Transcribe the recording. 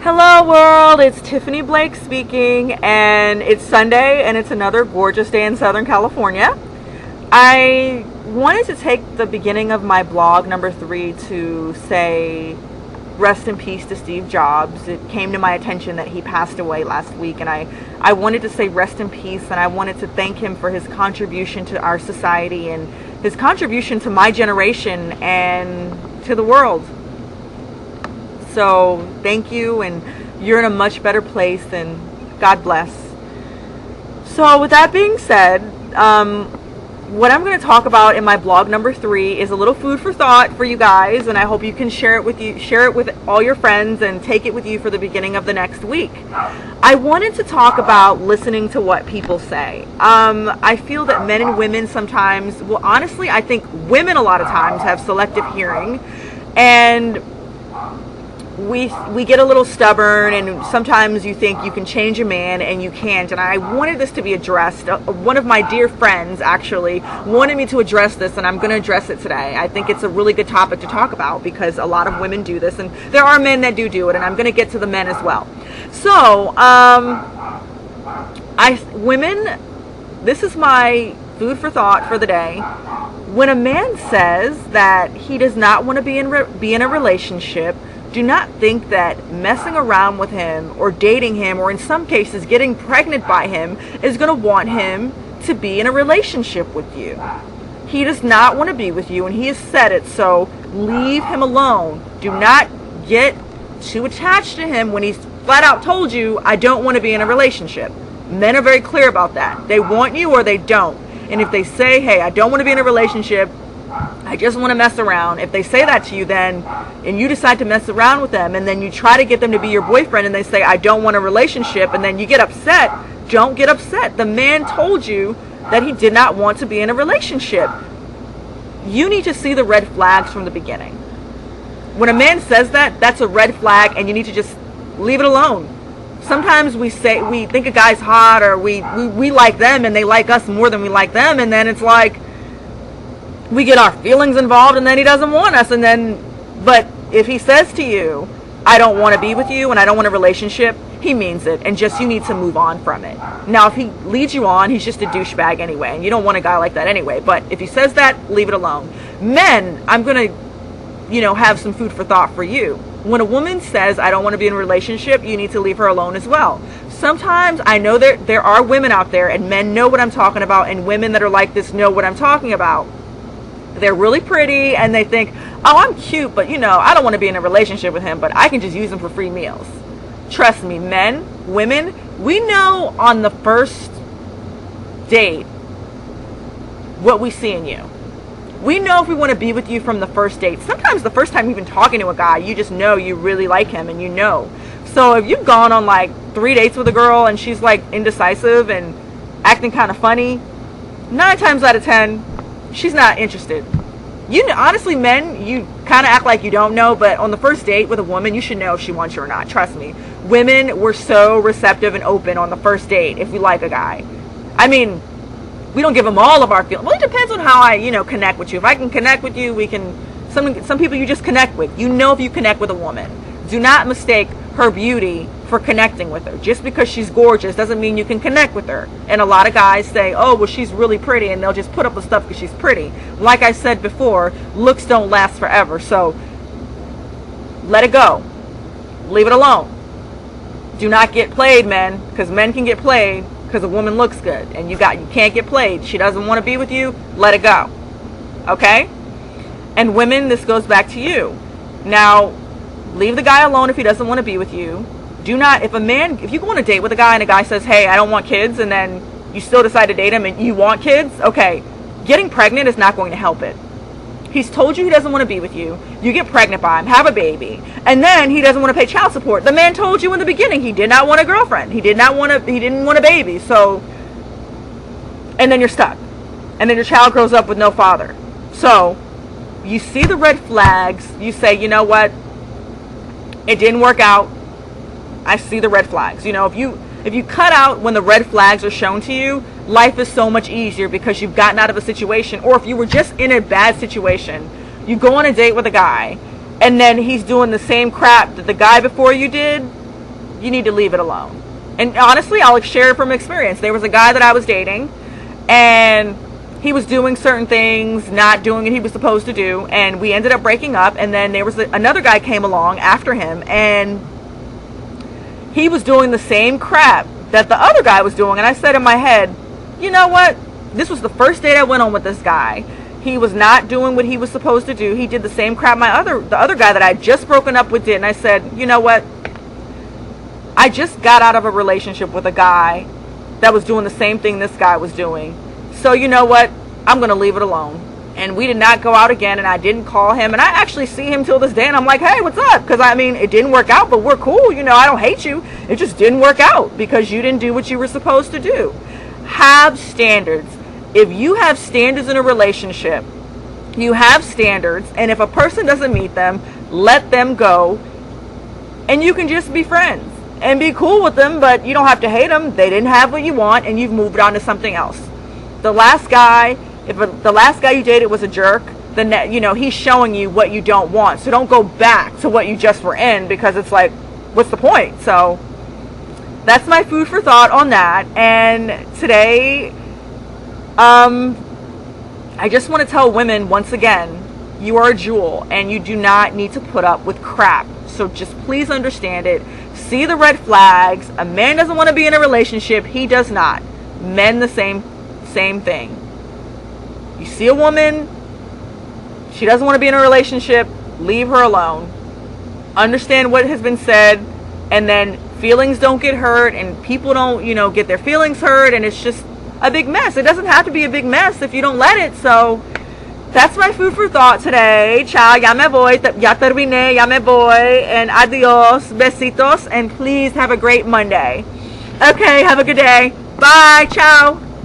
Hello world, it's Tiffany Blake speaking, and it's Sunday and it's another gorgeous day in Southern California. I wanted to take the beginning of my blog number 3 to say rest in peace to Steve Jobs. It came to my attention that he passed away last week, and I wanted to say rest in peace, and I wanted to thank him for his contribution to our society and his contribution to my generation and to the world. So thank you, and you're in a much better place, and God bless. So with that being said, what I'm going to talk about in my blog number 3 is a little food for thought for you guys, and I hope you can share it with all your friends and take it with you for the beginning of the next week. I wanted to talk about listening to what people say. I feel that men and women sometimes, well, honestly, I think women a lot of times have selective hearing, and we get a little stubborn, and sometimes you think you can change a man and you can't. And I wanted this to be addressed. One of my dear friends actually wanted me to address this, and I'm going to address it today. I think it's a really good topic to talk about because a lot of women do this, and there are men that do it, and I'm going to get to the men as well. So women, this is my food for thought for the day. When a man says that he does not want to be in a relationship, do not think that messing around with him or dating him, or in some cases getting pregnant by him, is going to want him to be in a relationship with you. He does not want to be with you, and he has said it, so leave him alone. Do not get too attached to him when he's flat out told you, I don't want to be in a relationship. Men are very clear about that. They want you or they don't. And if they say, hey, I don't want to be in a relationship, I just want to mess around. If they say that to you then, and you decide to mess around with them, and then you try to get them to be your boyfriend, and they say, I don't want a relationship, and then you get upset, don't get upset. The man told you that he did not want to be in a relationship. You need to see the red flags from the beginning. When a man says that, that's a red flag, and you need to just leave it alone. Sometimes we think a guy's hot, or we like them and they like us more than we like them, and then it's like we get our feelings involved, and then he doesn't want us. But if he says to you, I don't want to be with you and I don't want a relationship, he means it, and just you need to move on from it. Now, if he leads you on, he's just a douchebag anyway, and you don't want a guy like that anyway. But if he says that, leave it alone. Men, I'm going to, have some food for thought for you. When a woman says, I don't want to be in a relationship, you need to leave her alone as well. Sometimes I know there are women out there, and men know what I'm talking about, and women that are like this know what I'm talking about. They're really pretty, and they think, oh, I'm cute, but I don't want to be in a relationship with him, but I can just use him for free meals. Trust me, men, women, we know on the first date what we see in you. We know if we want to be with you from the first date. Sometimes the first time you've been talking to a guy, you just know you really like him, and you know. So if you've gone on like 3 dates with a girl and she's like indecisive and acting kind of funny, 9 times out of 10, she's not interested. Honestly, men, you kind of act like you don't know, but on the first date with a woman, you should know if she wants you or not. Trust me. Women, we're so receptive and open on the first date if we like a guy. I mean, we don't give them all of our feelings. Well, it depends on how I, connect with you. If I can connect with you, we can. Some people you just connect with. You know if you connect with a woman. Do not mistake her beauty for connecting with her. Just because she's gorgeous doesn't mean you can connect with her. And a lot of guys say, oh, well, she's really pretty, and they'll just put up with stuff because she's pretty. Like I said before, looks don't last forever. So let it go. Leave it alone. Do not get played, men, because men can get played because a woman looks good, and you can't get played. She doesn't want to be with you. Let it go. Okay? And women, this goes back to you. Now, leave the guy alone if he doesn't want to be with you. Do not, if you go on a date with a guy and a guy says, hey, I don't want kids, and then you still decide to date him and you want kids, okay, getting pregnant is not going to help it. He's told you he doesn't want to be with you. You get pregnant by him, have a baby, and then he doesn't want to pay child support. The man told you in the beginning he did not want a girlfriend. He didn't want a baby. So, and then you're stuck. And then your child grows up with no father. So, you see the red flags. You say, you know what? It didn't work out. I see the red flags. If you cut out when the red flags are shown to you, life is so much easier because you've gotten out of a situation. Or if you were just in a bad situation, you go on a date with a guy, and then he's doing the same crap that the guy before you did, you need to leave it alone. And honestly, I'll share from experience. There was a guy that I was dating, and he was doing certain things, not doing what he was supposed to do, and we ended up breaking up. And then there was another guy came along after him, and he was doing the same crap that the other guy was doing. And I said in my head, you know what? This was the first date I went on with this guy. He was not doing what he was supposed to do. He did the same crap the other guy that I just broken up with did. And I said, you know what? I just got out of a relationship with a guy that was doing the same thing this guy was doing. So you know what? I'm going to leave it alone. And we did not go out again, and I didn't call him. And I actually see him till this day, and I'm like, hey, what's up? Because, I mean, it didn't work out, but we're cool. You know, I don't hate you. It just didn't work out because you didn't do what you were supposed to do. Have standards. If you have standards in a relationship, you have standards, and if a person doesn't meet them, let them go, and you can just be friends and be cool with them, but you don't have to hate them. They didn't have what you want, and you've moved on to something else. The last guy, if the last guy you dated was a jerk, then you know he's showing you what you don't want. So don't go back to what you just were in, because it's like, what's the point? So that's my food for thought on that. And today, I just want to tell women once again, you are a jewel, and you do not need to put up with crap. So just please understand it. See the red flags. A man doesn't want to be in a relationship. He does not. Men the same thing. You see a woman, she doesn't want to be in a relationship, leave her alone. Understand what has been said, and then feelings don't get hurt, and people don't, you know, get their feelings hurt, and it's just a big mess. It doesn't have to be a big mess if you don't let it. So that's my food for thought today. Ciao, ya me voy, ya terminé, ya me voy, and adios, besitos, and please have a great Monday. Okay, have a good day. Bye, ciao.